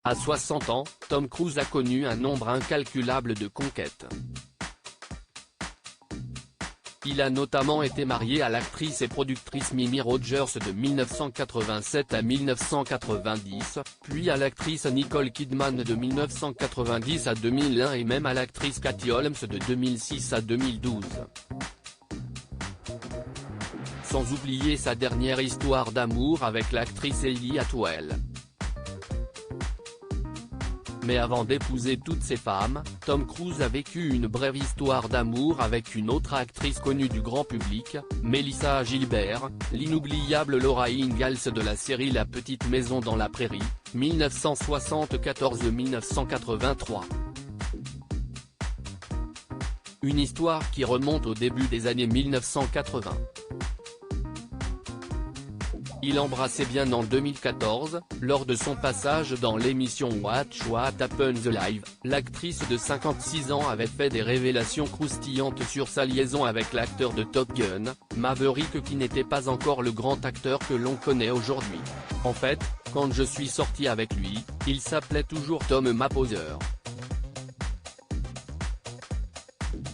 À 60 ans, Tom Cruise a connu un nombre incalculable de conquêtes. Il a notamment été marié à l'actrice et productrice Mimi Rogers de 1987 à 1990, puis à l'actrice Nicole Kidman de 1990 à 2001 et même à l'actrice Katie Holmes de 2006 à 2012. Sans oublier sa dernière histoire d'amour avec l'actrice Hayley Atwell. Mais avant d'épouser toutes ces femmes, Tom Cruise a vécu une brève histoire d'amour avec une autre actrice connue du grand public, Melissa Gilbert, l'inoubliable Laura Ingalls de la série La Petite Maison dans la Prairie, 1974-1983. Une histoire qui remonte au début des années 1980. Il embrassait bien en 2014, lors de son passage dans l'émission Watch What Happens Live, l'actrice de 56 ans avait fait des révélations croustillantes sur sa liaison avec l'acteur de Top Gun, Maverick, qui n'était pas encore le grand acteur que l'on connaît aujourd'hui. En fait, quand je suis sorti avec lui, il s'appelait toujours Tom Maposer.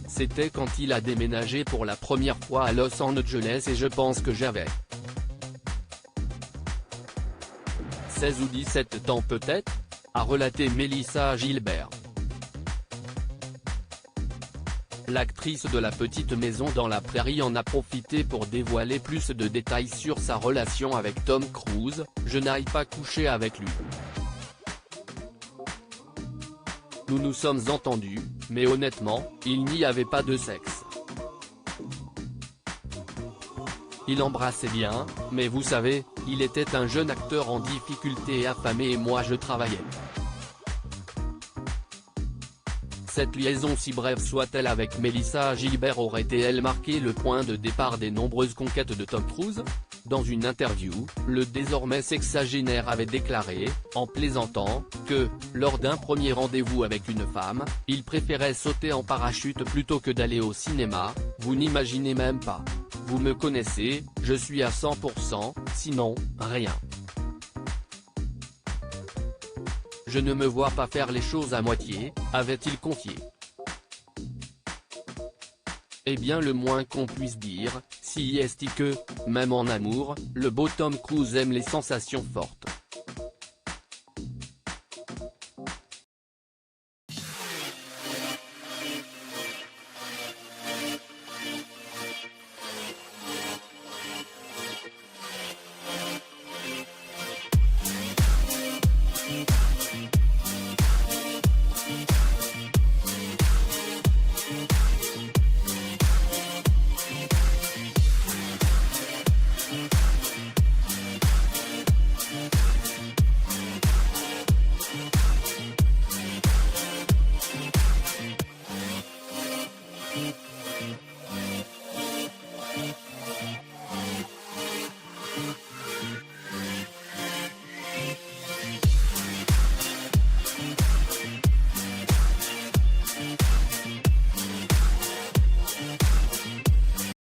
C'était quand il a déménagé pour la première fois à Los Angeles et je pense que j'avais 16 ou 17 ans peut-être, a relaté Melissa Gilbert. L'actrice de La Petite Maison dans la Prairie en a profité pour dévoiler plus de détails sur sa relation avec Tom Cruise. Je n'aille pas coucher avec lui. Nous nous sommes entendus, mais honnêtement, il n'y avait pas de sexe. Il embrassait bien, mais vous savez, il était un jeune acteur en difficulté et affamé et moi je travaillais. Cette liaison, si brève soit-elle avec Melissa Gilbert, aurait-elle marqué le point de départ des nombreuses conquêtes de Tom Cruise? Dans une interview, le désormais sexagénaire avait déclaré, en plaisantant, que, lors d'un premier rendez-vous avec une femme, il préférait sauter en parachute plutôt que d'aller au cinéma. Vous n'imaginez même pas. Vous me connaissez, je suis à 100%, sinon, rien. Je ne me vois pas faire les choses à moitié, avait-il confié. Eh bien, le moins qu'on puisse dire, si est que, même en amour, le beau Tom Cruise aime les sensations fortes.